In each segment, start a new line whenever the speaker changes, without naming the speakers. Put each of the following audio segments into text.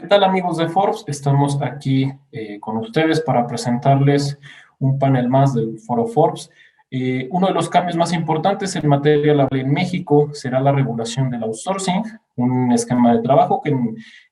tal amigos de Forbes? Estamos aquí con ustedes para presentarles un panel más del Foro Forbes. Uno de los cambios más importantes en materia laboral en México será la regulación del outsourcing, un esquema de trabajo que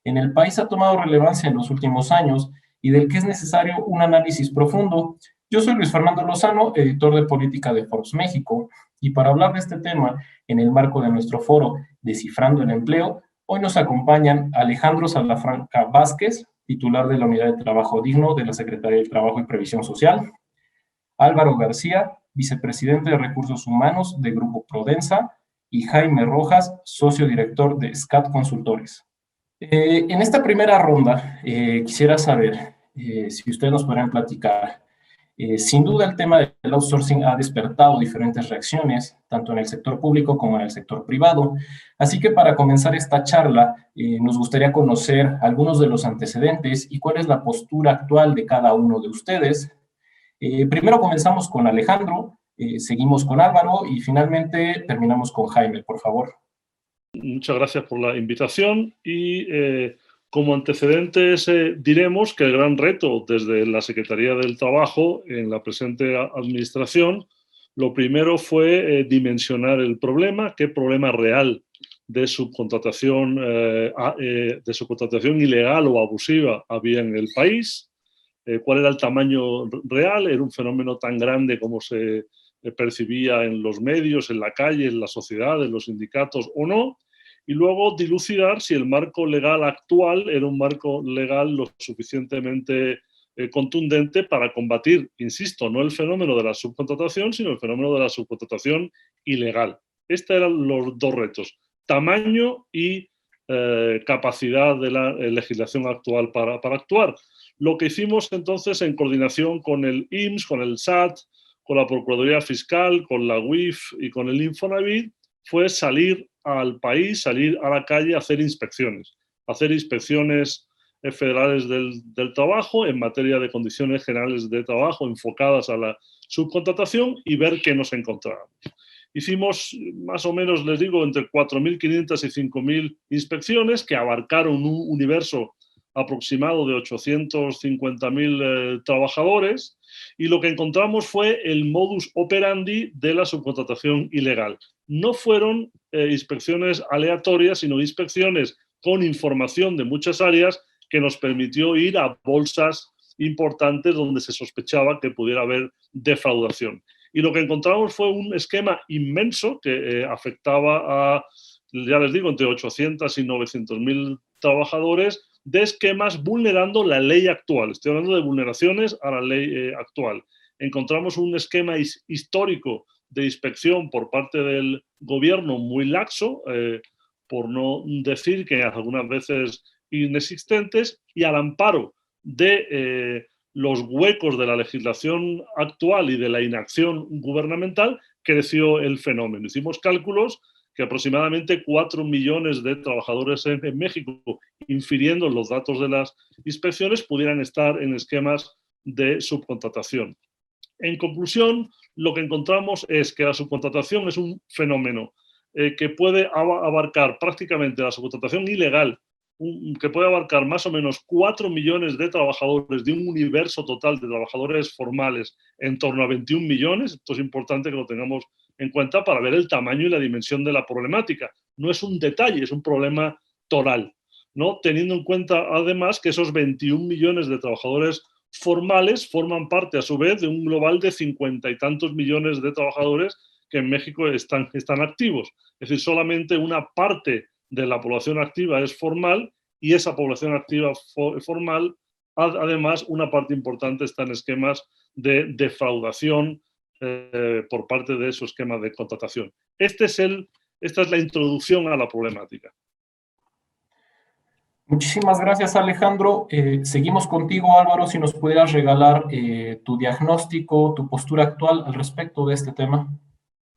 en el país ha tomado relevancia en los últimos años y del que es necesario un análisis profundo. Yo soy Luis Fernando Lozano, editor de política de Forbes México, y para hablar de este tema en el marco de nuestro foro Descifrando el Empleo, hoy nos acompañan Alejandro Salafranca Vázquez, titular de la Unidad de Trabajo Digno de la Secretaría del Trabajo y Previsión Social, Álvaro García, vicepresidente de Recursos Humanos de Grupo Prodensa, y Jaime Rojas, socio director de SCAT Consultores. En esta primera ronda, quisiera saber si ustedes nos podrían platicar. Sin duda el tema del outsourcing ha despertado diferentes reacciones, tanto en el sector público como en el sector privado. Así que para comenzar esta charla, nos gustaría conocer algunos de los antecedentes y cuál es la postura actual de cada uno de ustedes. Primero comenzamos con Alejandro, seguimos con Álvaro y finalmente terminamos con Jaime, por favor.
Muchas gracias por la invitación y como antecedentes diremos que el gran reto desde la Secretaría del Trabajo en la presente administración, lo primero fue dimensionar el problema, qué problema real de subcontratación ilegal o abusiva había en el país, cuál era el tamaño real, era un fenómeno tan grande como se percibía en los medios, en la calle, en la sociedad, en los sindicatos o no, y luego dilucidar si el marco legal actual era un marco legal lo suficientemente contundente para combatir, insisto, no el fenómeno de la subcontratación, sino el fenómeno de la subcontratación ilegal. Estos eran los dos retos, tamaño y capacidad de la legislación actual para actuar. Lo que hicimos entonces en coordinación con el IMSS, con el SAT, con la Procuraduría Fiscal, con la UIF y con el Infonavit, fue salir al país, salir a la calle a hacer inspecciones federales del trabajo en materia de condiciones generales de trabajo enfocadas a la subcontratación y ver qué nos encontrábamos. Hicimos más o menos, les digo, entre 4.500 y 5.000 inspecciones que abarcaron un universo aproximado de 850.000 trabajadores, y lo que encontramos fue el modus operandi de la subcontratación ilegal. No fueron inspecciones aleatorias, sino inspecciones con información de muchas áreas que nos permitió ir a bolsas importantes donde se sospechaba que pudiera haber defraudación. Y lo que encontramos fue un esquema inmenso que afectaba a, ya les digo, entre 800 y 900.000 trabajadores, de esquemas vulnerando la ley actual. Estoy hablando de vulneraciones a la ley actual. Encontramos un esquema histórico de inspección por parte del gobierno muy laxo, por no decir que algunas veces inexistentes, y al amparo de los huecos de la legislación actual y de la inacción gubernamental, creció el fenómeno. Hicimos cálculos que aproximadamente 4 millones de trabajadores en México, infiriendo los datos de las inspecciones, pudieran estar en esquemas de subcontratación. En conclusión, lo que encontramos es que la subcontratación es un fenómeno que puede abarcar prácticamente la subcontratación ilegal, que puede abarcar más o menos 4 millones de trabajadores de un universo total de trabajadores formales en torno a 21 millones. Esto es importante que lo tengamos en cuenta para ver el tamaño y la dimensión de la problemática. No es un detalle, es un problema total, ¿no? Teniendo en cuenta además que esos 21 millones de trabajadores formales forman parte a su vez de un global de 50 y tantos millones de trabajadores que en México están activos. Es decir, solamente una parte de la población activa es formal, y esa población activa formal, además, una parte importante está en esquemas de defraudación por parte de su esquema de contratación. Esta es la introducción a la problemática.
Muchísimas gracias, Alejandro. Seguimos contigo, Álvaro, si nos pudieras regalar tu diagnóstico, tu postura actual al respecto de este tema.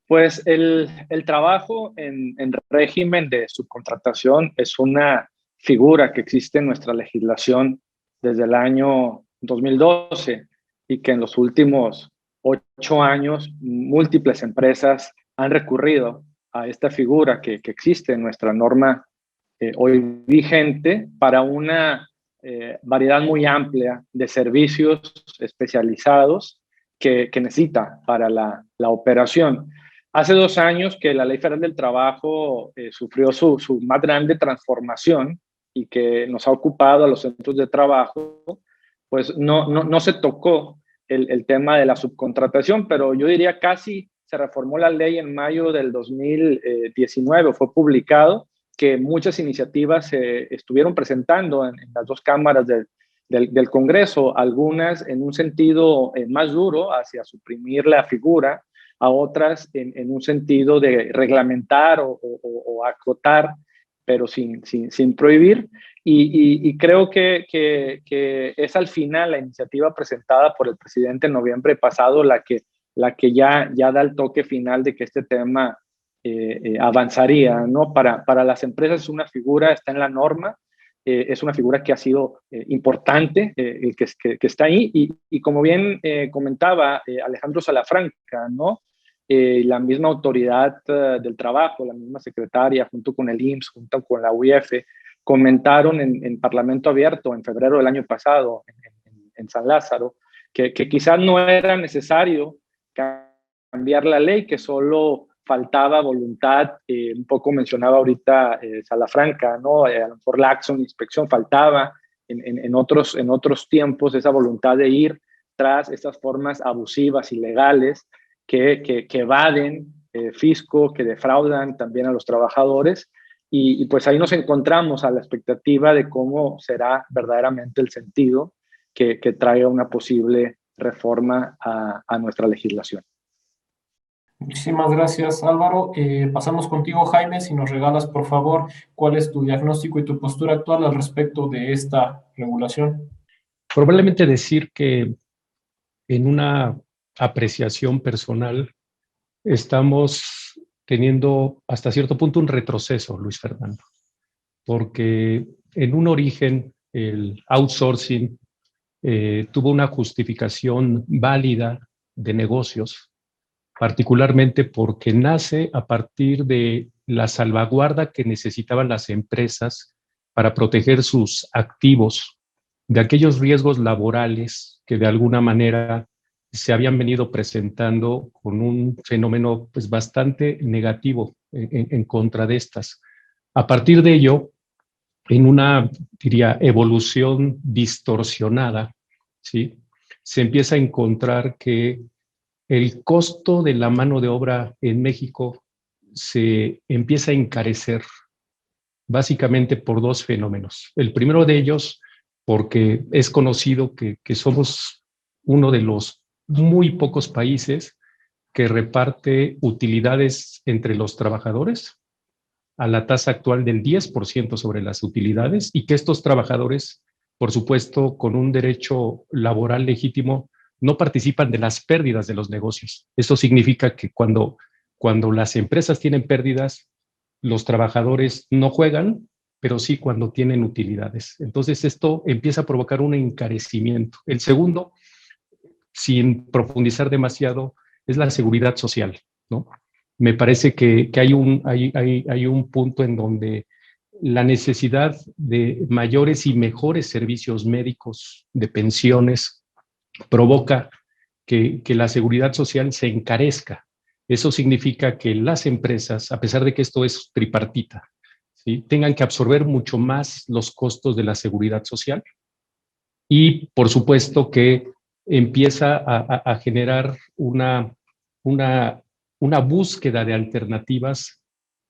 Pues el trabajo en régimen de subcontratación es una figura que existe en nuestra legislación desde el año 2012 y que en los últimos 8 años múltiples empresas han recurrido a esta figura que existe en nuestra norma hoy vigente para una variedad muy amplia de servicios especializados que necesita para la operación. Hace 2 años que la Ley Federal del Trabajo sufrió su más grande transformación y que nos ha ocupado a los centros de trabajo, pues no se tocó el tema de la subcontratación, pero yo diría casi se reformó la ley en mayo del 2019, fue publicado, que muchas iniciativas se estuvieron presentando en las 2 cámaras del Congreso, algunas en un sentido más duro hacia suprimir la figura, a otras en un sentido de reglamentar o acotar, pero sin prohibir. Y creo que es al final la iniciativa presentada por el presidente en noviembre pasado la que ya da el toque final de que este tema avanzaría, ¿no? Para las empresas es una figura, está en la norma, es una figura que ha sido importante, el que está ahí, y como bien comentaba Alejandro Salafranca, ¿no? La misma autoridad del trabajo, la misma secretaria, junto con el IMSS, junto con la UIF, comentaron en Parlamento Abierto en febrero del año pasado, en San Lázaro, que quizás no era necesario cambiar la ley, que solo faltaba voluntad, un poco mencionaba ahorita Salafranca, ¿no? A lo mejor la acción de inspección faltaba en otros tiempos, esa voluntad de ir tras estas formas abusivas, ilegales, que evaden fisco, que defraudan también a los trabajadores, y pues ahí nos encontramos a la expectativa de cómo será verdaderamente el sentido que traiga una posible reforma a nuestra legislación.
Muchísimas gracias, Álvaro. Pasamos contigo, Jaime, si nos regalas, por favor, cuál es tu diagnóstico y tu postura actual al respecto de esta regulación.
Probablemente decir que en una apreciación personal estamos teniendo hasta cierto punto un retroceso, Luis Fernando, porque en un origen el outsourcing tuvo una justificación válida de negocios, particularmente porque nace a partir de la salvaguarda que necesitaban las empresas para proteger sus activos de aquellos riesgos laborales que de alguna manera se habían venido presentando con un fenómeno pues, bastante negativo en contra de estas. A partir de ello, en una, diría, evolución distorsionada, ¿sí? Se empieza a encontrar que el costo de la mano de obra en México se empieza a encarecer básicamente por 2 fenómenos. El primero de ellos, porque es conocido que somos uno de los muy pocos países que reparte utilidades entre los trabajadores a la tasa actual del 10% sobre las utilidades, y que estos trabajadores, por supuesto, con un derecho laboral legítimo, no participan de las pérdidas de los negocios. Eso significa que cuando las empresas tienen pérdidas, los trabajadores no juegan, pero sí cuando tienen utilidades. Entonces esto empieza a provocar un encarecimiento. El segundo, sin profundizar demasiado, es la seguridad social, ¿no? Me parece que hay un punto en donde la necesidad de mayores y mejores servicios médicos, de pensiones, provoca que la seguridad social se encarezca. Eso significa que las empresas, a pesar de que esto es tripartita, ¿sí?, tengan que absorber mucho más los costos de la seguridad social, y por supuesto que empieza a generar una búsqueda de alternativas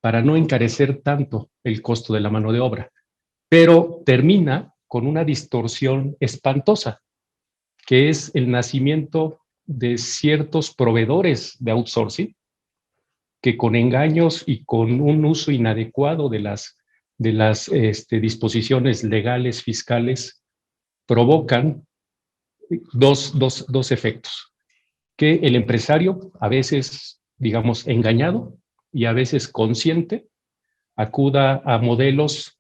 para no encarecer tanto el costo de la mano de obra, pero termina con una distorsión espantosa, que es el nacimiento de ciertos proveedores de outsourcing que con engaños y con un uso inadecuado de las disposiciones legales fiscales provocan dos efectos: que el empresario, a veces, digamos, engañado y a veces consciente, acuda a modelos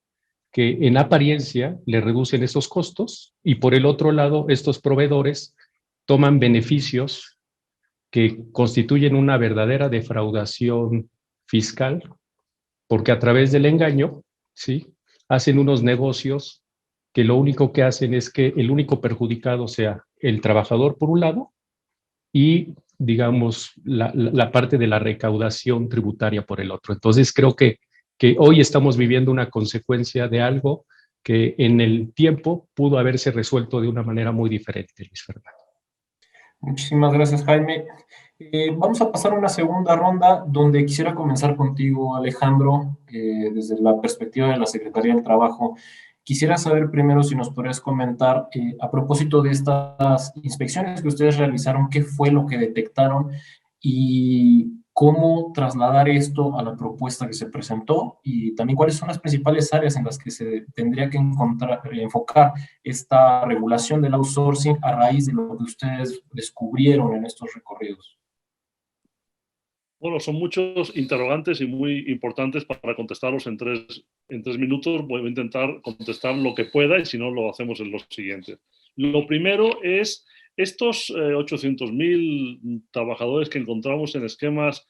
que en apariencia le reducen esos costos, y por el otro lado, estos proveedores toman beneficios que constituyen una verdadera defraudación fiscal, porque a través del engaño, ¿sí?, hacen unos negocios que lo único que hacen es que el único perjudicado sea el trabajador por un lado y, digamos, la parte de la recaudación tributaria por el otro. Entonces creo que hoy estamos viviendo una consecuencia de algo que en el tiempo pudo haberse resuelto de una manera muy diferente, Luis Fernando.
Muchísimas gracias, Jaime. Vamos a pasar a una segunda ronda donde quisiera comenzar contigo, Alejandro, desde la perspectiva de la Secretaría del Trabajo. Quisiera saber primero si nos podrías comentar, a propósito de estas inspecciones que ustedes realizaron, qué fue lo que detectaron y cómo trasladar esto a la propuesta que se presentó, y también cuáles son las principales áreas en las que se tendría que enfocar esta regulación del outsourcing a raíz de lo que ustedes descubrieron en estos recorridos.
Bueno, son muchos interrogantes y muy importantes para contestarlos en tres minutos. Voy a intentar contestar lo que pueda y si no lo hacemos en los siguientes. Lo primero es estos 800.000 trabajadores que encontramos en esquemas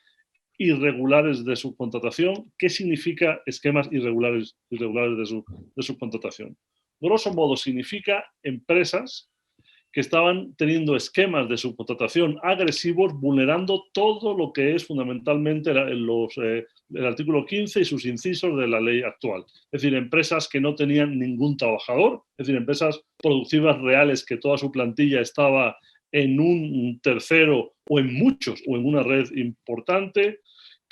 irregulares de subcontratación. ¿Qué significa esquemas irregulares de subcontratación? Grosso modo, significa empresas que estaban teniendo esquemas de subcontratación agresivos, vulnerando todo lo que es fundamentalmente el artículo 15 y sus incisos de la ley actual. Es decir, empresas que no tenían ningún trabajador, es decir, empresas productivas reales que toda su plantilla estaba en un tercero o en muchos o en una red importante,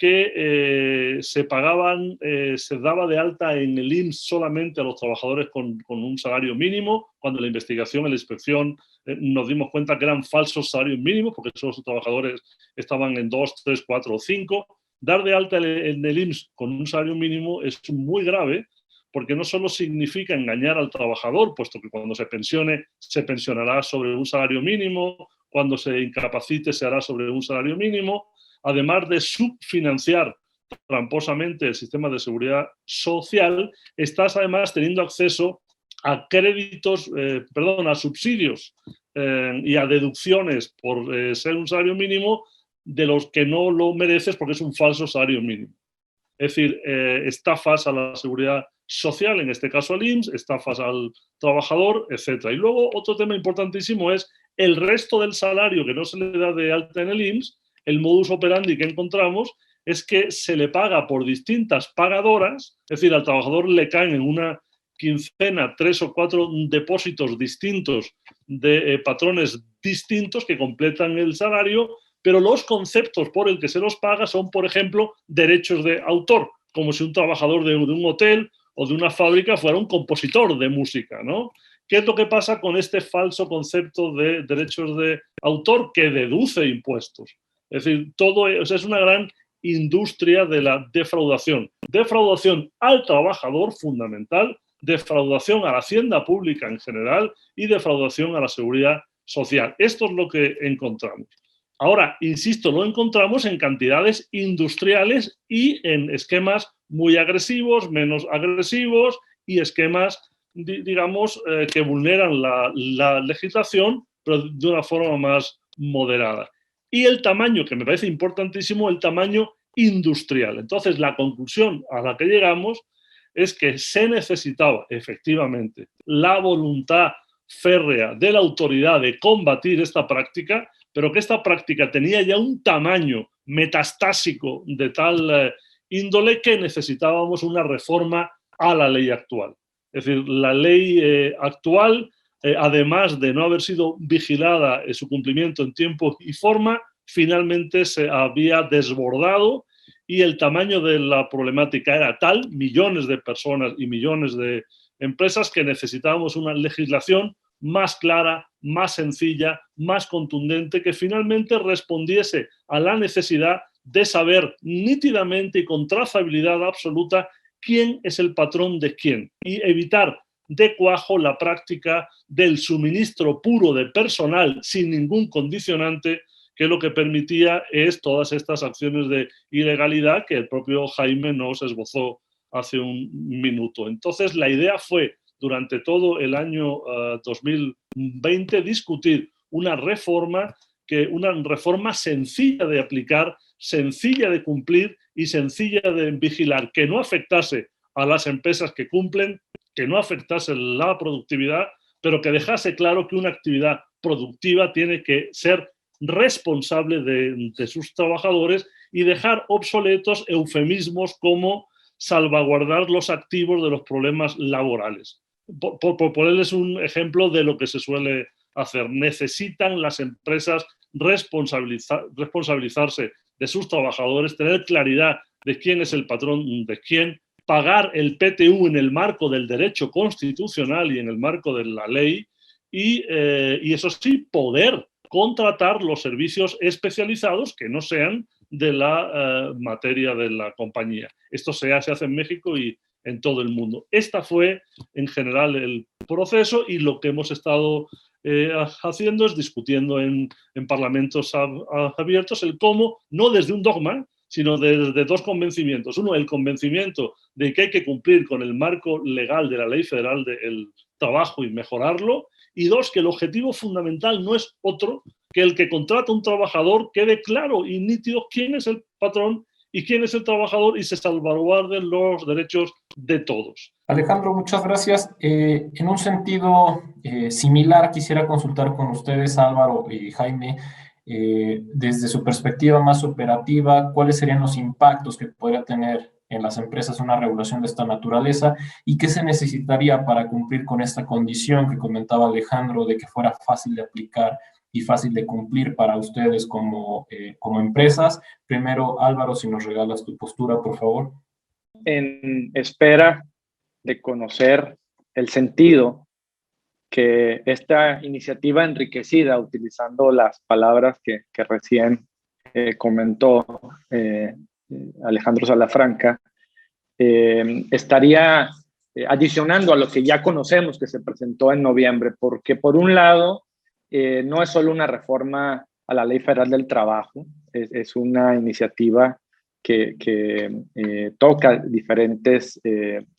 que se pagaban, se daba de alta en el IMSS solamente a los trabajadores con un salario mínimo, cuando la investigación, en la inspección, nos dimos cuenta que eran falsos salarios mínimos, porque esos trabajadores estaban en 2, 3, 4 o 5. Dar de alta en el IMSS con un salario mínimo es muy grave, porque no solo significa engañar al trabajador, puesto que cuando se pensione, se pensionará sobre un salario mínimo, cuando se incapacite, se hará sobre un salario mínimo, además de subfinanciar tramposamente el sistema de seguridad social, estás además teniendo acceso a créditos, a subsidios y a deducciones por ser un salario mínimo de los que no lo mereces porque es un falso salario mínimo. Es decir, estafas a la seguridad social, en este caso al IMSS, estafas al trabajador, etc. Y luego otro tema importantísimo es el resto del salario que no se le da de alta en el IMSS. El modus operandi que encontramos es que se le paga por distintas pagadoras, es decir, al trabajador le caen en una quincena 3 o 4 depósitos distintos de patrones distintos que completan el salario, pero los conceptos por el que se los paga son, por ejemplo, derechos de autor, como si un trabajador de un hotel o de una fábrica fuera un compositor de música, ¿no? ¿Qué es lo que pasa con este falso concepto de derechos de autor que deduce impuestos? Es decir, es una gran industria de la defraudación. Defraudación al trabajador, fundamental, defraudación a la hacienda pública en general y defraudación a la seguridad social. Esto es lo que encontramos. Ahora, insisto, lo encontramos en cantidades industriales y en esquemas muy agresivos, menos agresivos y esquemas, digamos, que vulneran la legislación, pero de una forma más moderada. Y el tamaño, que me parece importantísimo, el tamaño industrial. Entonces, la conclusión a la que llegamos es que se necesitaba efectivamente la voluntad férrea de la autoridad de combatir esta práctica, pero que esta práctica tenía ya un tamaño metastásico de tal índole que necesitábamos una reforma a la ley actual. Es decir, la ley actual, además de no haber sido vigilada en su cumplimiento en tiempo y forma, finalmente se había desbordado y el tamaño de la problemática era tal, millones de personas y millones de empresas, que necesitábamos una legislación más clara, más sencilla, más contundente, que finalmente respondiese a la necesidad de saber nítidamente y con trazabilidad absoluta quién es el patrón de quién y evitar de cuajo la práctica del suministro puro de personal sin ningún condicionante, que lo que permitía es todas estas acciones de ilegalidad que el propio Jaime nos esbozó hace un minuto. Entonces, la idea fue, durante todo el año 2020, discutir una reforma sencilla de aplicar, sencilla de cumplir y sencilla de vigilar, que no afectase a las empresas que cumplen, que no afectase la productividad, pero que dejase claro que una actividad productiva tiene que ser responsable de sus trabajadores y dejar obsoletos eufemismos como salvaguardar los activos de los problemas laborales. Por ponerles un ejemplo de lo que se suele hacer. Necesitan las empresas responsabilizarse de sus trabajadores, tener claridad de quién es el patrón de quién, pagar el PTU en el marco del derecho constitucional y en el marco de la ley y eso sí, poder contratar los servicios especializados que no sean de la materia de la compañía. Esto se hace en México y en todo el mundo. Esta fue en general el proceso y lo que hemos estado haciendo es discutiendo en parlamentos abiertos el cómo, no desde un dogma, sino desde dos convencimientos. Uno, el convencimiento de que hay que cumplir con el marco legal de la Ley Federal del Trabajo y mejorarlo. Y dos, que el objetivo fundamental no es otro que el que contrata un trabajador quede claro y nítido quién es el patrón y quién es el trabajador y se salvaguarden los derechos de todos.
Alejandro, muchas gracias. En un sentido similar, quisiera consultar con ustedes, Álvaro y Jaime, desde su perspectiva más operativa, ¿cuáles serían los impactos que podría tener en las empresas una regulación de esta naturaleza y qué se necesitaría para cumplir con esta condición que comentaba Alejandro de que fuera fácil de aplicar y fácil de cumplir para ustedes como empresas? Primero, Álvaro, si nos regalas tu postura, por favor.
En espera de conocer el sentido que esta iniciativa enriquecida, utilizando las palabras que recién comentó Alejandro Salafranca, estaría adicionando a lo que ya conocemos que se presentó en noviembre, porque por un lado no es solo una reforma a la Ley Federal del Trabajo, es una iniciativa que toca diferentes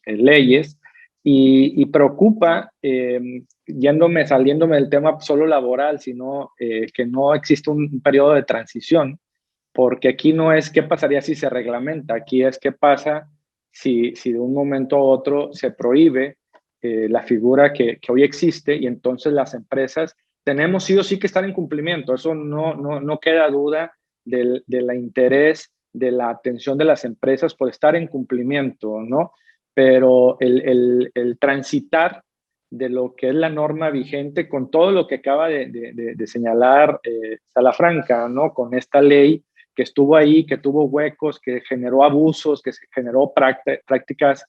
leyes y preocupa, saliéndome del tema solo laboral, sino que no existe un periodo de transición, porque aquí no es qué pasaría si se reglamenta, aquí es qué pasa si de un momento a otro se prohíbe la figura que hoy existe y entonces las empresas tenemos sí o sí que estar en cumplimiento. Eso no queda duda del interés, de la atención de las empresas por estar en cumplimiento, ¿no? Pero el transitar de lo que es la norma vigente con todo lo que acaba de señalar Salafranca, ¿no? Con esta ley que estuvo ahí, que tuvo huecos, que generó abusos, que generó prácticas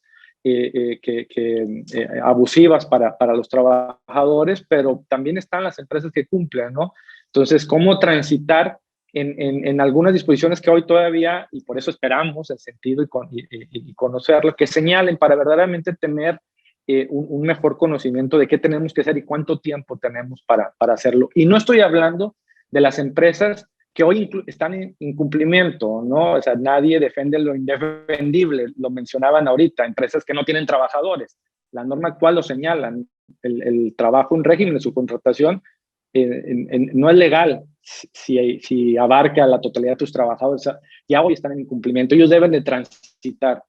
abusivas para los trabajadores, pero también están las empresas que cumplen, ¿no? Entonces, ¿cómo transitar en algunas disposiciones que hoy todavía, y por eso esperamos el sentido y conocerlo, que señalen para verdaderamente tener un mejor conocimiento de qué tenemos que hacer y cuánto tiempo tenemos para hacerlo? Y no estoy hablando de las empresas que hoy están en incumplimiento, ¿no? O sea, nadie defiende lo indefendible, lo mencionaban ahorita, empresas que no tienen trabajadores. La norma actual lo señala, el trabajo en régimen de subcontratación no es legal si abarca la totalidad de tus trabajadores. O sea, ya hoy están en incumplimiento, ellos deben de transitar,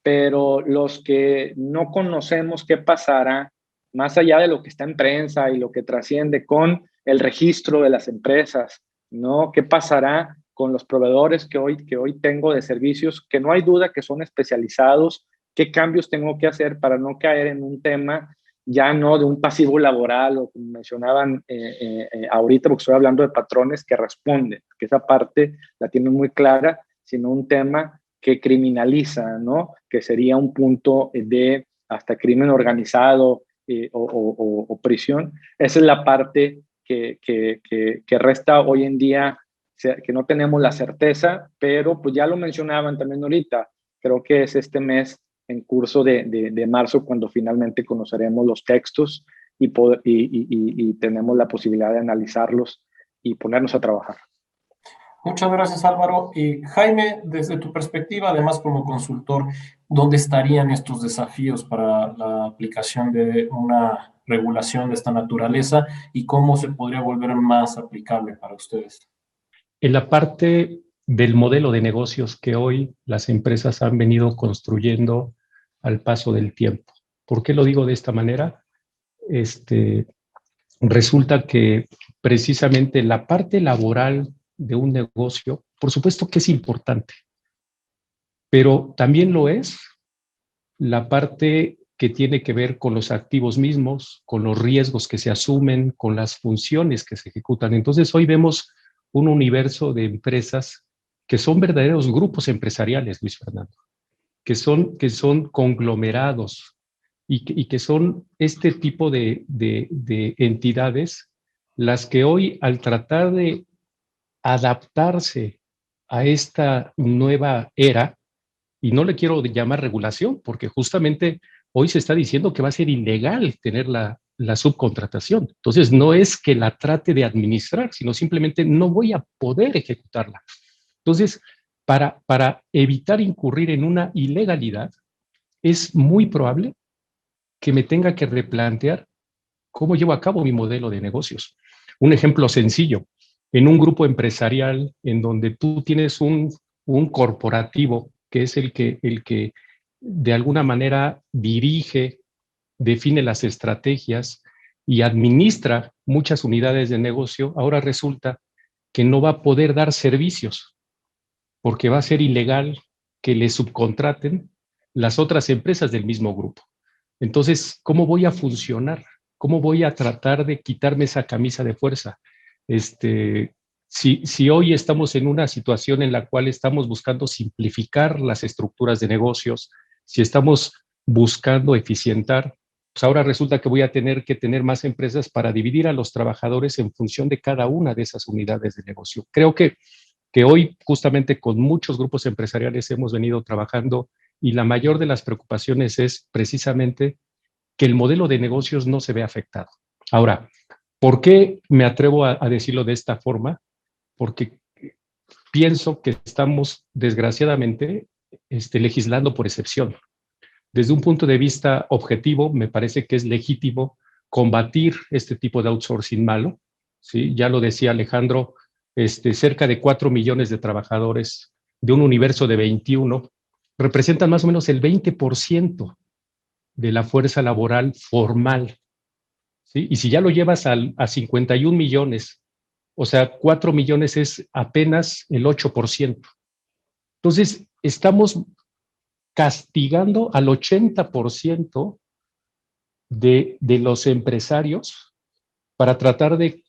pero los que no conocemos qué pasará, más allá de lo que está en prensa y lo que trasciende con el registro de las empresas, ¿no? ¿Qué pasará con los proveedores que hoy tengo de servicios, que no hay duda que son especializados? ¿Qué cambios tengo que hacer para no caer en un tema ya no de un pasivo laboral o como mencionaban ahorita, porque estoy hablando de patrones que responden, que esa parte la tienen muy clara, sino un tema que criminaliza, ¿no? Que sería un punto de hasta crimen organizado o prisión. Esa es la parte que resta hoy en día, que no tenemos la certeza, pero pues ya lo mencionaban también ahorita, creo que es este mes en curso de marzo cuando finalmente conoceremos los textos y tenemos la posibilidad de analizarlos y ponernos a trabajar.
Muchas gracias, Álvaro. Jaime, desde tu perspectiva, además como consultor, ¿dónde estarían estos desafíos para la aplicación de una regulación de esta naturaleza y cómo se podría volver más aplicable para ustedes?
En la parte del modelo de negocios que hoy las empresas han venido construyendo al paso del tiempo. ¿Por qué lo digo de esta manera? Resulta que precisamente la parte laboral de un negocio, por supuesto que es importante, pero también lo es la parte que tiene que ver con los activos mismos, con los riesgos que se asumen, con las funciones que se ejecutan. Entonces, hoy vemos un universo de empresas que son verdaderos grupos empresariales, Luis Fernando, que son conglomerados y que son este tipo de entidades las que hoy, al tratar de adaptarse a esta nueva era, y no le quiero llamar regulación, porque justamente hoy se está diciendo que va a ser ilegal tener la subcontratación. Entonces, no es que la trate de administrar, sino simplemente no voy a poder ejecutarla. Entonces, para evitar incurrir en una ilegalidad, es muy probable que me tenga que replantear cómo llevo a cabo mi modelo de negocios. Un ejemplo sencillo, en un grupo empresarial en donde tú tienes un corporativo que es el que de alguna manera dirige, define las estrategias y administra muchas unidades de negocio, ahora resulta que no va a poder dar servicios porque va a ser ilegal que le subcontraten las otras empresas del mismo grupo. Entonces, ¿cómo voy a funcionar? ¿Cómo voy a tratar de quitarme esa camisa de fuerza? Si hoy estamos en una situación en la cual estamos buscando simplificar las estructuras de negocios, si estamos buscando eficientar, pues ahora resulta que voy a tener que tener más empresas para dividir a los trabajadores en función de cada una de esas unidades de negocio. Creo que hoy justamente con muchos grupos empresariales hemos venido trabajando y la mayor de las preocupaciones es precisamente que el modelo de negocios no se ve afectado. Ahora, ¿por qué me atrevo a decirlo de esta forma? Porque pienso que estamos desgraciadamente legislando por excepción. Desde un punto de vista objetivo, me parece que es legítimo combatir este tipo de outsourcing malo, ¿sí? Ya lo decía Alejandro, cerca de 4 millones de trabajadores de un universo de 21 representan más o menos el 20% de la fuerza laboral formal, ¿sí? Y si ya lo llevas a 51 millones, o sea, 4 millones es apenas el 8%. Entonces, estamos castigando al 80% de los empresarios para tratar de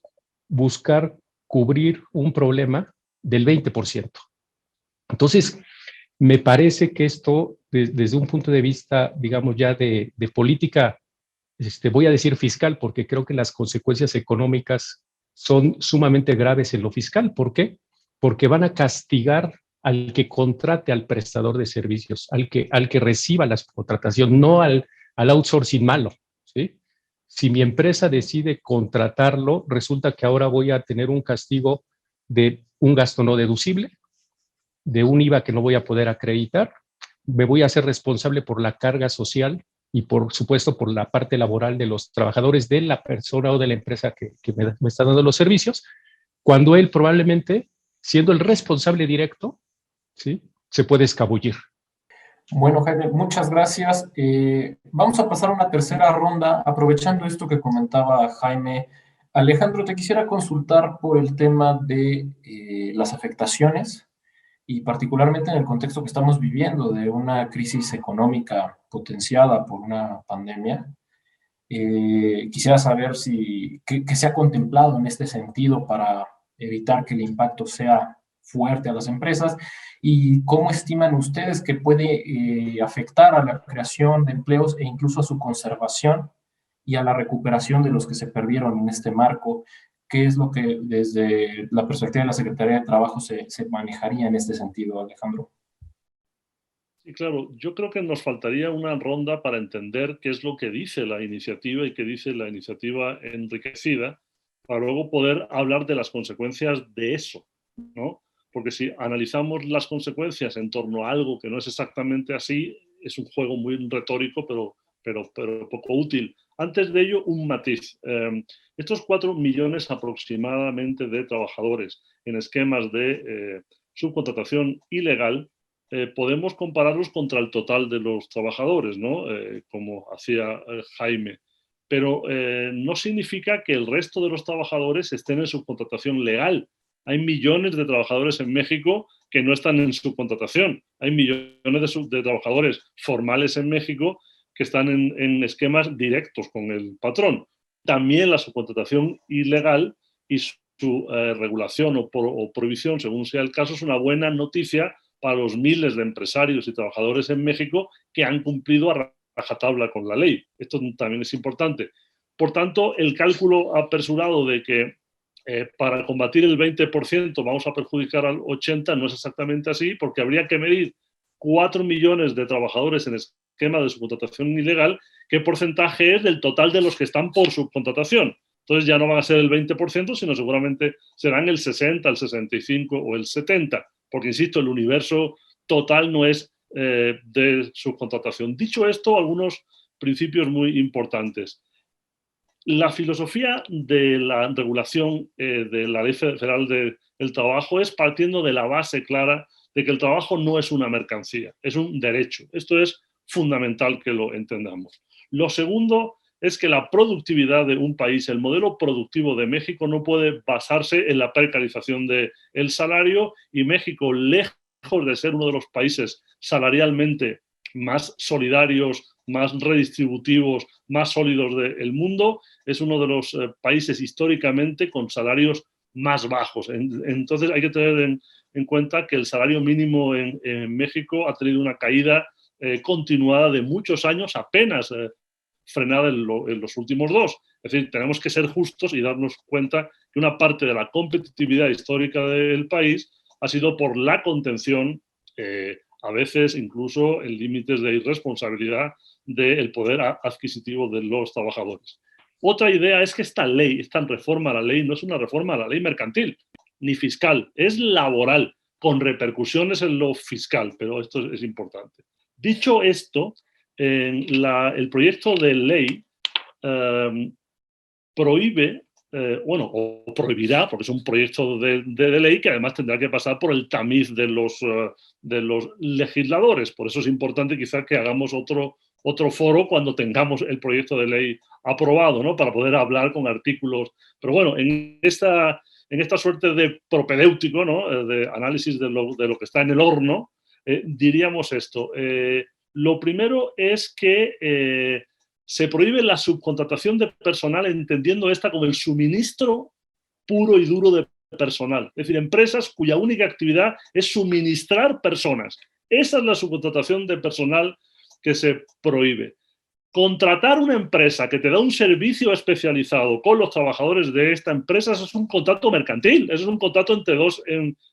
buscar cubrir un problema del 20%. Entonces, me parece que esto, desde un punto de vista, digamos, ya de política, voy a decir fiscal, porque creo que las consecuencias económicas son sumamente graves en lo fiscal. ¿Por qué? Porque van a castigar al que contrate al prestador de servicios, al que reciba la contratación, no al outsourcing malo, ¿sí? Si mi empresa decide contratarlo, resulta que ahora voy a tener un castigo de un gasto no deducible, de un IVA que no voy a poder acreditar, me voy a hacer responsable por la carga social y por supuesto por la parte laboral de los trabajadores de la persona o de la empresa que me está dando los servicios, cuando él probablemente, siendo el responsable directo, ¿sí?, se puede escabullir.
Bueno, Jaime, muchas gracias. Vamos a pasar a una tercera ronda, aprovechando esto que comentaba Jaime. Alejandro, te quisiera consultar por el tema de las afectaciones y particularmente en el contexto que estamos viviendo de una crisis económica potenciada por una pandemia. Quisiera saber qué se ha contemplado en este sentido para evitar que el impacto sea fuerte a las empresas y cómo estiman ustedes que puede afectar a la creación de empleos e incluso a su conservación y a la recuperación de los que se perdieron en este marco. ¿Qué es lo que desde la perspectiva de la Secretaría de Trabajo se manejaría en este sentido, Alejandro?
Sí, claro, yo creo que nos faltaría una ronda para entender qué es lo que dice la iniciativa y qué dice la iniciativa enriquecida, para luego poder hablar de las consecuencias de eso, ¿no? Porque si analizamos las consecuencias en torno a algo que no es exactamente así, es un juego muy retórico, pero poco útil. Antes de ello, un matiz. Estos 4 millones aproximadamente de trabajadores en esquemas de subcontratación ilegal podemos compararlos contra el total de los trabajadores, ¿no? Como hacía Jaime. Pero no significa que el resto de los trabajadores estén en subcontratación legal. Hay millones de trabajadores en México que no están en subcontratación. Hay millones de trabajadores formales en México que están en esquemas directos con el patrón. También la subcontratación ilegal y su regulación o prohibición, según sea el caso, es una buena noticia para los miles de empresarios y trabajadores en México que han cumplido a rajatabla con la ley. Esto también es importante. Por tanto, el cálculo apresurado de que para combatir el 20% vamos a perjudicar al 80% no es exactamente así, porque habría que medir 4 millones de trabajadores en esquema de subcontratación ilegal, qué porcentaje es del total de los que están por subcontratación. Entonces ya no van a ser el 20%, sino seguramente serán el 60, el 65 o el 70%, porque, insisto, el universo total no es de subcontratación. Dicho esto, algunos principios muy importantes. La filosofía de la regulación de la Ley Federal del Trabajo es partiendo de la base clara de que el trabajo no es una mercancía, es un derecho. Esto es fundamental que lo entendamos. Lo segundo es que la productividad de un país, el modelo productivo de México, no puede basarse en la precarización del salario, y México, lejos de ser uno de los países salarialmente más solidarios, más redistributivos, más sólidos del mundo, es uno de los países históricamente con salarios más bajos. Entonces hay que tener en cuenta que el salario mínimo en México ha tenido una caída continuada de muchos años, apenas frenada en los últimos 2. Es decir, tenemos que ser justos y darnos cuenta que una parte de la competitividad histórica del país ha sido por la contención, a veces incluso en límites de irresponsabilidad, del poder adquisitivo de los trabajadores. Otra idea es que esta ley, esta reforma a la ley, no es una reforma a la ley mercantil ni fiscal, es laboral, con repercusiones en lo fiscal, pero esto es importante. Dicho esto, el proyecto de ley prohíbe, o prohibirá, porque es un proyecto de ley que además tendrá que pasar por el tamiz de los legisladores. Por eso es importante quizá que hagamos otro foro cuando tengamos el proyecto de ley aprobado, ¿no? Para poder hablar con artículos. Pero bueno, en esta suerte de propedéutico, ¿no? De análisis de lo que está en el horno, diríamos esto. Lo primero es que se prohíbe la subcontratación de personal, entendiendo esta como el suministro puro y duro de personal. Es decir, empresas cuya única actividad es suministrar personas. Esa es la subcontratación de personal que se prohíbe. Contratar una empresa que te da un servicio especializado con los trabajadores de esta empresa, eso es un contrato mercantil, eso es un contrato entre dos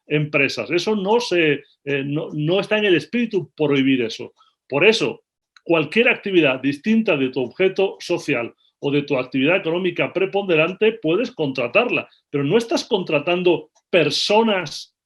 empresas. Eso no está en el espíritu prohibir eso. Por eso, cualquier actividad distinta de tu objeto social o de tu actividad económica preponderante, puedes contratarla, pero no estás contratando personas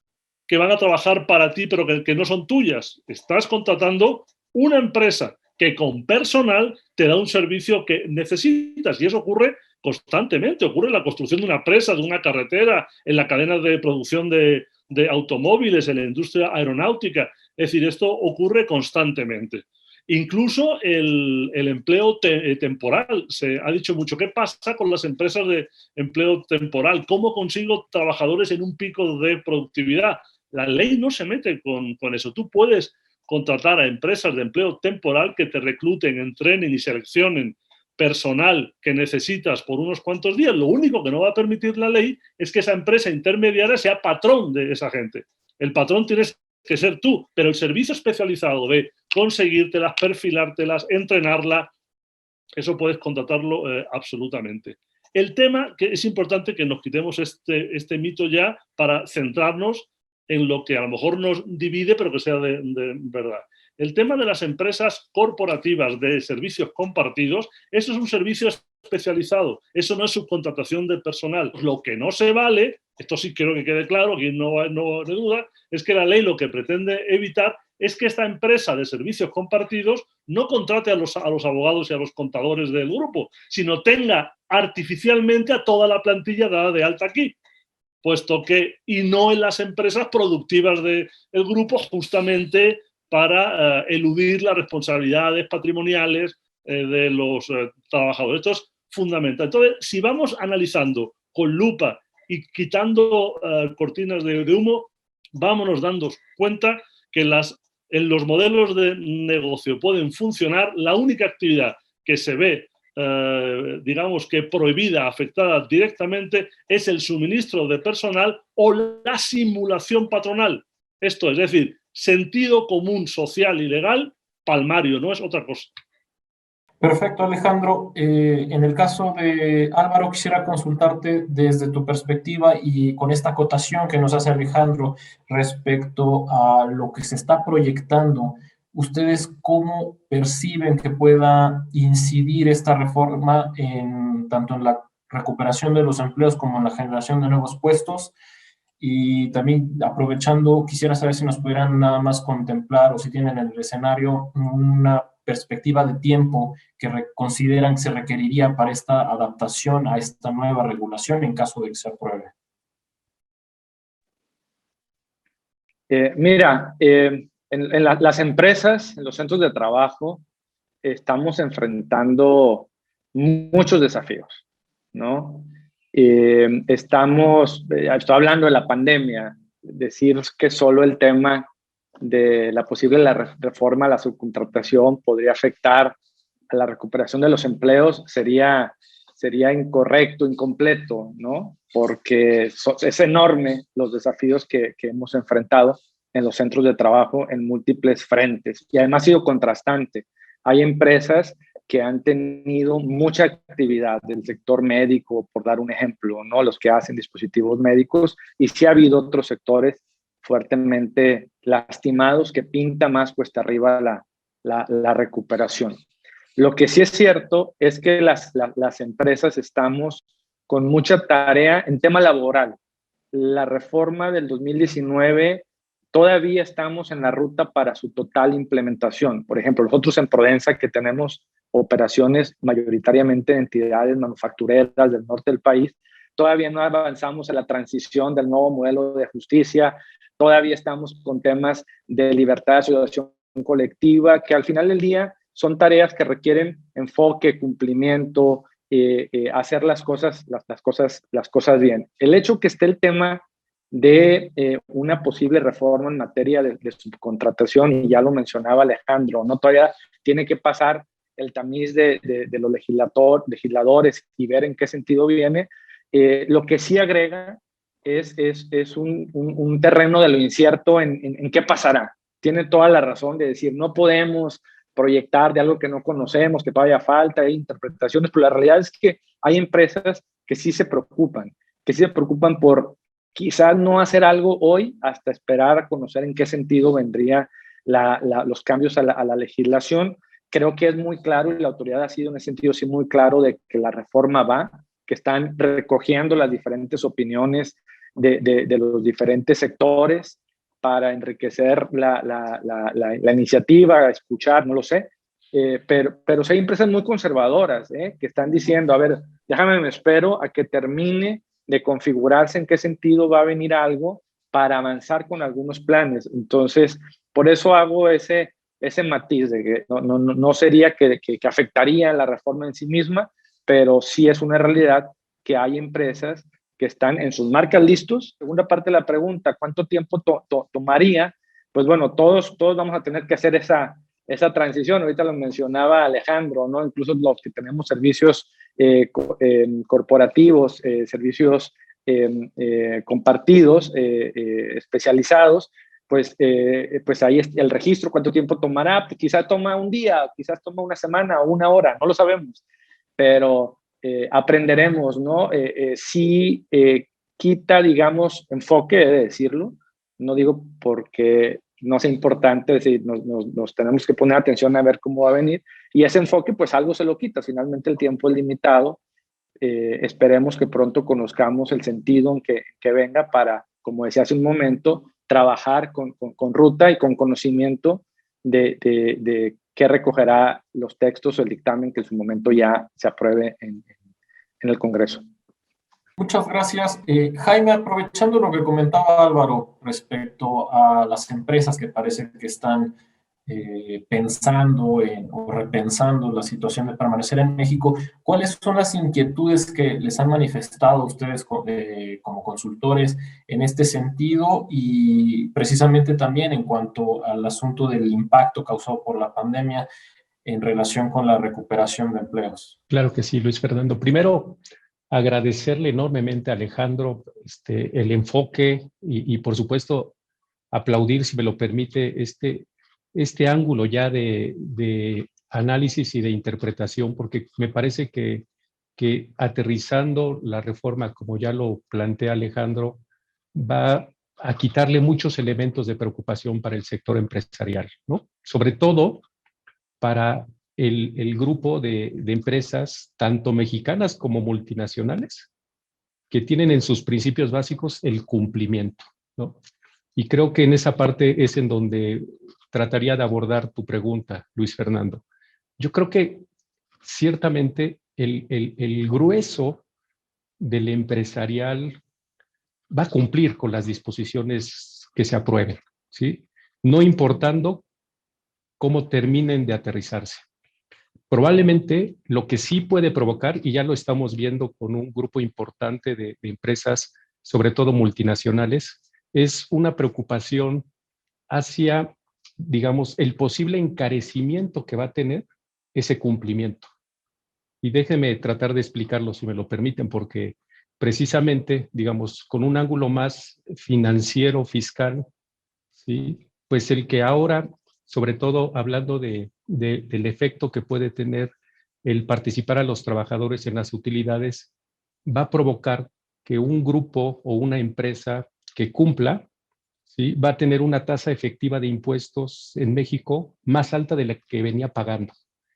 que van a trabajar para ti, pero que no son tuyas. Estás contratando una empresa que con personal te da un servicio que necesitas, y eso ocurre constantemente. Ocurre en la construcción de una presa, de una carretera, en la cadena de producción de automóviles, en la industria aeronáutica. Es decir, esto ocurre constantemente. Incluso el empleo temporal. Se ha dicho mucho. ¿Qué pasa con las empresas de empleo temporal? ¿Cómo consigo trabajadores en un pico de productividad? La ley no se mete con eso. Tú puedes contratar a empresas de empleo temporal que te recluten, entrenen y seleccionen personal que necesitas por unos cuantos días. Lo único que no va a permitir la ley es que esa empresa intermediaria sea patrón de esa gente. El patrón tienes que ser tú, pero el servicio especializado de conseguírtelas, perfilártelas, entrenarla, eso puedes contratarlo absolutamente. El tema, que es importante que nos quitemos este mito ya para centrarnos en lo que a lo mejor nos divide, pero que sea de verdad. El tema de las empresas corporativas de servicios compartidos, eso es un servicio especializado, eso no es subcontratación de personal. Lo que no se vale, esto sí quiero que quede claro, quien no le duda, es que la ley lo que pretende evitar es que esta empresa de servicios compartidos no contrate a los abogados y a los contadores del grupo, sino tenga artificialmente a toda la plantilla dada de alta aquí. y no en las empresas productivas del grupo, justamente para eludir las responsabilidades patrimoniales de los trabajadores. Esto es fundamental. Entonces, si vamos analizando con lupa y quitando cortinas de humo, vámonos dando cuenta que en los modelos de negocio pueden funcionar. La única actividad que se ve, digamos que prohibida, afectada directamente, es el suministro de personal o la simulación patronal. Esto es decir, sentido común social y legal palmario, no es otra cosa.
Perfecto, Alejandro. En el caso de Álvaro, quisiera consultarte desde tu perspectiva y con esta acotación que nos hace Alejandro respecto a lo que se está proyectando. ¿Ustedes cómo perciben que pueda incidir esta reforma tanto en la recuperación de los empleos como en la generación de nuevos puestos? Y también, aprovechando, quisiera saber si nos pudieran nada más contemplar o si tienen en el escenario una perspectiva de tiempo que consideran que se requeriría para esta adaptación a esta nueva regulación en caso de que se apruebe.
En las empresas, en los centros de trabajo, estamos enfrentando muchos desafíos, ¿no? Estoy hablando de la pandemia, decir que solo el tema de la posible reforma a la subcontratación podría afectar a la recuperación de los empleos sería incorrecto, incompleto, ¿no? Porque es enorme los desafíos que hemos enfrentado en los centros de trabajo en múltiples frentes y además ha sido contrastante. Hay empresas que han tenido mucha actividad del sector médico, por dar un ejemplo, ¿no? Los que hacen dispositivos médicos, y sí ha habido otros sectores fuertemente lastimados que pinta más cuesta arriba la recuperación. Lo que sí es cierto es que las empresas estamos con mucha tarea en tema laboral. La reforma del 2019 todavía estamos en la ruta para su total implementación. Por ejemplo, nosotros en Prodensa, que tenemos operaciones mayoritariamente en entidades manufactureras del norte del país, todavía no avanzamos en la transición del nuevo modelo de justicia, todavía estamos con temas de libertad de asociación colectiva, que al final del día son tareas que requieren enfoque, cumplimiento, hacer las cosas bien. El hecho que esté el tema de una posible reforma en materia de subcontratación, y ya lo mencionaba Alejandro, ¿no? Todavía tiene que pasar el tamiz de los legisladores y ver en qué sentido viene. Lo que sí agrega es un terreno de lo incierto en qué pasará. Tiene toda la razón de decir, no podemos proyectar de algo que no conocemos, que todavía falta, hay interpretaciones, pero la realidad es que hay empresas que sí se preocupan por quizás no hacer algo hoy hasta esperar a conocer en qué sentido vendría los cambios a la legislación. Creo que es muy claro y la autoridad ha sido en ese sentido sí muy claro de que la reforma va, que están recogiendo las diferentes opiniones de los diferentes sectores para enriquecer la iniciativa, escuchar, no lo sé, pero sí hay empresas muy conservadoras que están diciendo, a ver, me espero a que termine de configurarse en qué sentido va a venir algo para avanzar con algunos planes. Entonces, por eso hago ese matiz de que no sería que afectaría la reforma en sí misma, pero sí es una realidad que hay empresas que están en sus marcas listos. Segunda parte de la pregunta, ¿cuánto tiempo tomaría? Pues bueno, todos vamos a tener que hacer esa transición. Ahorita lo mencionaba Alejandro, ¿no? Incluso los que tenemos servicios corporativos, servicios compartidos, especializados, pues ahí el registro, ¿cuánto tiempo tomará? Pues quizás toma un día, quizás toma una semana o una hora, no lo sabemos, pero aprenderemos, ¿no? Sí quita, digamos, enfoque, he de decirlo, no digo porque no sea importante, es decir, nos tenemos que poner atención a ver cómo va a venir, y ese enfoque, pues algo se lo quita, finalmente el tiempo es limitado, esperemos que pronto conozcamos el sentido en que venga para, como decía hace un momento, trabajar con ruta y con conocimiento de qué recogerá los textos o el dictamen que en su momento ya se apruebe en el Congreso.
Muchas gracias. Jaime, aprovechando lo que comentaba Álvaro respecto a las empresas que parece que están pensando o repensando la situación de permanecer en México, ¿cuáles son las inquietudes que les han manifestado ustedes como consultores en este sentido? Y precisamente también en cuanto al asunto del impacto causado por la pandemia en relación con la recuperación de empleos.
Claro que sí, Luis Fernando. Primero, agradecerle enormemente a Alejandro el enfoque y por supuesto, aplaudir, si me lo permite, este ángulo ya de análisis y de interpretación, porque me parece que aterrizando la reforma, como ya lo plantea Alejandro, va a quitarle muchos elementos de preocupación para el sector empresarial, ¿no? Sobre todo para el grupo de empresas, tanto mexicanas como multinacionales, que tienen en sus principios básicos el cumplimiento, ¿no? Y creo que en esa parte es en donde trataría de abordar tu pregunta, Luis Fernando. Yo creo que ciertamente el grueso del empresarial va a cumplir con las disposiciones que se aprueben, ¿sí? No importando cómo terminen de aterrizarse. Probablemente lo que sí puede provocar, y ya lo estamos viendo con un grupo importante de empresas, sobre todo multinacionales, es una preocupación hacia, digamos, el posible encarecimiento que va a tener ese cumplimiento. Y déjenme tratar de explicarlo, si me lo permiten, porque precisamente, digamos, con un ángulo más financiero, fiscal, ¿sí? Pues el que ahora, sobre todo hablando del efecto que puede tener el participar a los trabajadores en las utilidades, va a provocar que un grupo o una empresa que cumpla, ¿sí? Va a tener una tasa efectiva de impuestos en México más alta de la que venía pagando,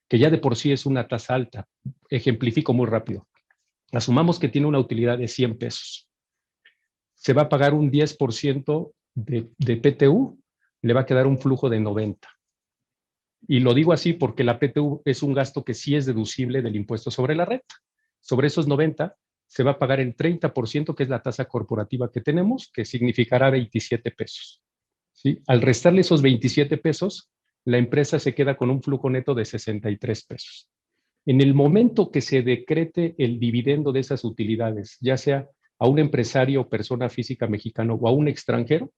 que ya de por sí es una tasa alta. Ejemplifico muy rápido. Asumamos que tiene una utilidad de 100 pesos. Se va a pagar un 10% de PTU, le va a quedar un flujo de 90. Y lo digo así porque la PTU es un gasto que sí es deducible del impuesto sobre la renta. Sobre esos 90 se va a pagar el 30%, que es la tasa corporativa que tenemos, que significará 27 pesos. ¿Sí? Al restarle esos 27 pesos, la empresa se queda con un flujo neto de 63 pesos. En el momento que se decrete el dividendo de esas utilidades, ya sea a un empresario o persona física mexicano o a un extranjero,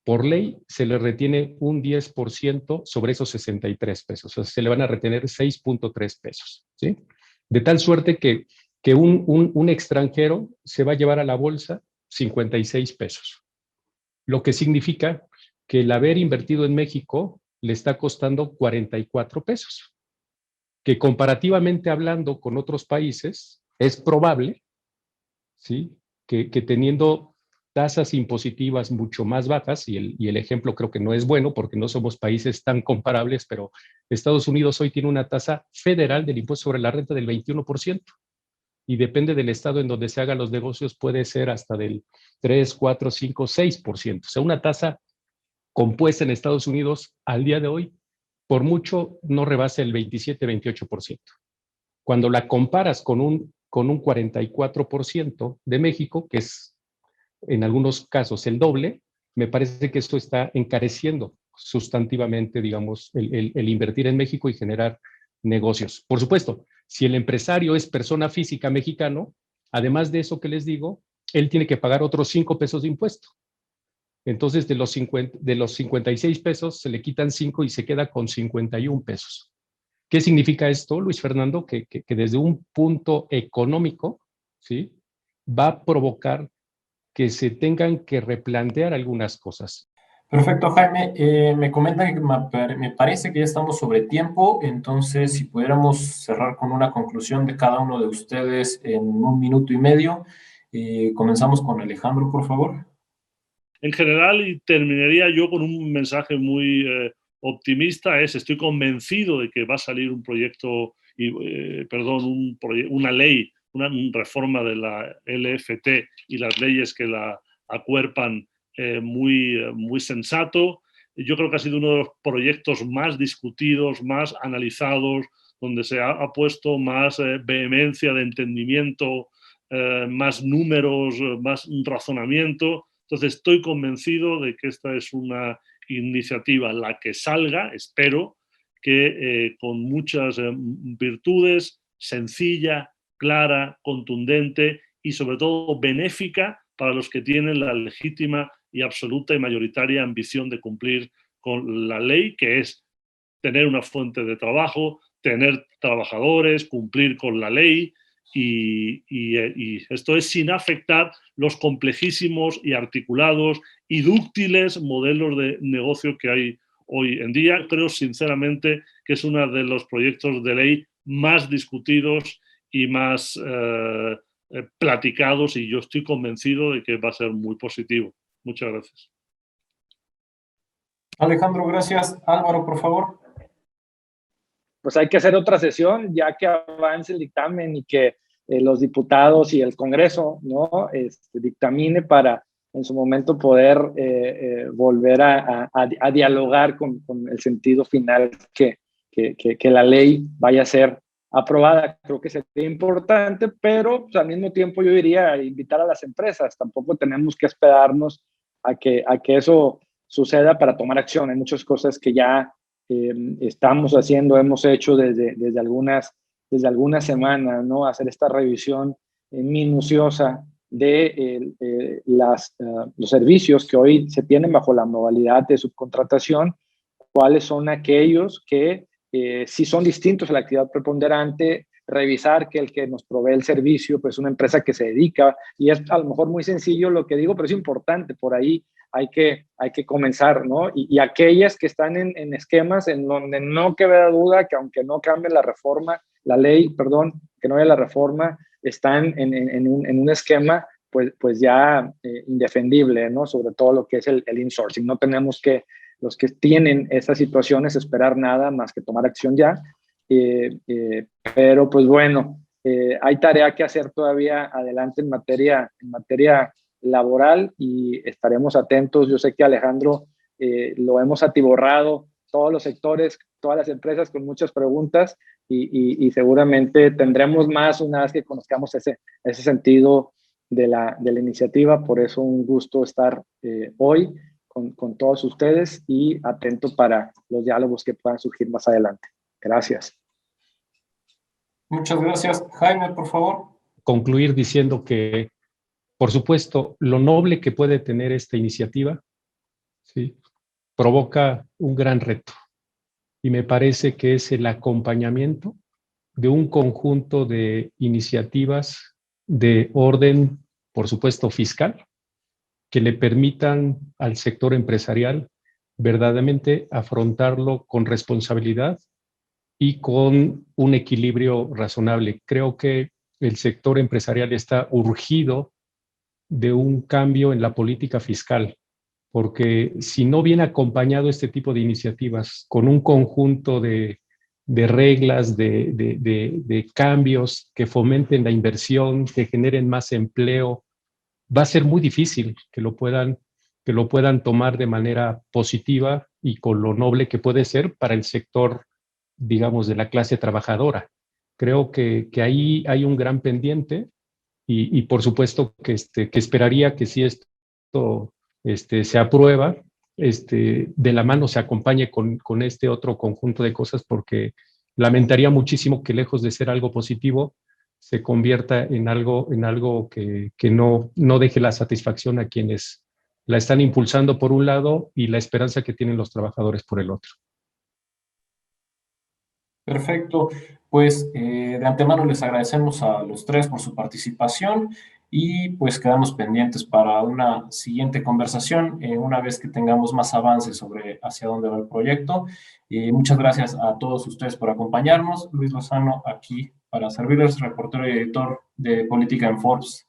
por ley se le retiene un 10% sobre esos 63 pesos. O sea, se le van a retener 6.3 pesos. ¿Sí? De tal suerte que un extranjero se va a llevar a la bolsa 56 pesos. Lo que significa que el haber invertido en México le está costando 44 pesos. Que comparativamente hablando con otros países, es probable, ¿sí? que teniendo tasas impositivas mucho más bajas, y el ejemplo creo que no es bueno porque no somos países tan comparables, pero Estados Unidos hoy tiene una tasa federal del impuesto sobre la renta del 21%, y depende del estado en donde se hagan los negocios, puede ser hasta del 3, 4, 5, 6%. O sea, una tasa compuesta en Estados Unidos al día de hoy, por mucho no rebasa el 27, 28%. Cuando la comparas con un 44% de México, que es en algunos casos el doble, me parece que esto está encareciendo sustantivamente, digamos, el invertir en México y generar negocios. Por supuesto, si el empresario es persona física mexicano, además de eso que les digo, él tiene que pagar otros 5 pesos de impuesto. Entonces, de los 56 pesos se le quitan 5 y se queda con 51 pesos. ¿Qué significa esto, Luis Fernando? Que desde un punto económico, ¿sí? Va a provocar que se tengan que replantear algunas cosas.
Perfecto, Jaime. Me comentan que me parece que ya estamos sobre tiempo, entonces si pudiéramos cerrar con una conclusión de cada uno de ustedes en 1 minuto y medio. Comenzamos con Alejandro, por favor.
En general, y terminaría yo con un mensaje muy optimista, estoy convencido de que va a salir un proyecto, una ley, una reforma de la LFT y las leyes que la acuerpan muy sensato. Yo creo que ha sido uno de los proyectos más discutidos, más analizados, donde se ha puesto más vehemencia de entendimiento más números, más razonamiento. Entonces estoy convencido de que esta es una iniciativa, la que salga, espero, que con muchas virtudes, sencilla, clara, contundente y sobre todo benéfica para los que tienen la legítima y absoluta y mayoritaria ambición de cumplir con la ley, que es tener una fuente de trabajo, tener trabajadores, cumplir con la ley, y esto es sin afectar los complejísimos y articulados y dúctiles modelos de negocio que hay hoy en día. Creo sinceramente que es uno de los proyectos de ley más discutidos y más platicados, y yo estoy convencido de que va a ser muy positivo. Muchas gracias.
Alejandro, gracias. Álvaro, por favor.
Pues hay que hacer otra sesión ya que avance el dictamen y que los diputados y el Congreso, ¿no? Dictamine para en su momento poder volver a dialogar con el sentido final que la ley vaya a ser aprobada. Creo que sería importante, pero pues, al mismo tiempo yo diría invitar a las empresas. Tampoco tenemos que esperarnos a que eso suceda para tomar acción. Hay muchas cosas que ya estamos haciendo, hemos hecho desde algunas semanas, ¿no? Hacer esta revisión minuciosa de los servicios que hoy se tienen bajo la modalidad de subcontratación, cuáles son aquellos que sí son distintos a la actividad preponderante, revisar que el que nos provee el servicio pues es una empresa que se dedica, y es a lo mejor muy sencillo lo que digo, pero es importante, por ahí hay que comenzar, ¿no? Y aquellas que están en esquemas en donde no queda duda que aunque no cambie la ley, que no haya la reforma, están en un esquema pues ya indefendible, ¿no? Sobre todo lo que es el insourcing. No tenemos que, los que tienen esas situaciones, esperar nada más que tomar acción ya. Pero pues bueno, hay tarea que hacer todavía adelante en materia laboral, y estaremos atentos. Yo sé que Alejandro lo hemos atiborrado, todos los sectores, todas las empresas con muchas preguntas, y seguramente tendremos más una vez que conozcamos ese sentido de la iniciativa. Por eso un gusto estar hoy con todos ustedes y atento para los diálogos que puedan surgir más adelante. Gracias.
Muchas gracias. Jaime, por favor.
Concluir diciendo que, por supuesto, lo noble que puede tener esta iniciativa, ¿sí?, provoca un gran reto. Y me parece que es el acompañamiento de un conjunto de iniciativas de orden, por supuesto, fiscal, que le permitan al sector empresarial verdaderamente afrontarlo con responsabilidad y con un equilibrio razonable. Creo que el sector empresarial está urgido de un cambio en la política fiscal, porque si no viene acompañado este tipo de iniciativas con un conjunto de reglas, de cambios que fomenten la inversión, que generen más empleo, va a ser muy difícil que lo puedan tomar de manera positiva y con lo noble que puede ser para el sector, digamos, de la clase trabajadora. Creo que ahí hay un gran pendiente, y por supuesto que esperaría que si esto se aprueba, de la mano se acompañe con este otro conjunto de cosas, porque lamentaría muchísimo que, lejos de ser algo positivo, se convierta en algo que no deje la satisfacción a quienes la están impulsando por un lado y la esperanza que tienen los trabajadores por el otro.
Perfecto. Pues de antemano les agradecemos a los tres por su participación, y pues quedamos pendientes para una siguiente conversación una vez que tengamos más avances sobre hacia dónde va el proyecto. Muchas gracias a todos ustedes por acompañarnos. Luis Lozano aquí para servirles, reportero y editor de Política en Forbes.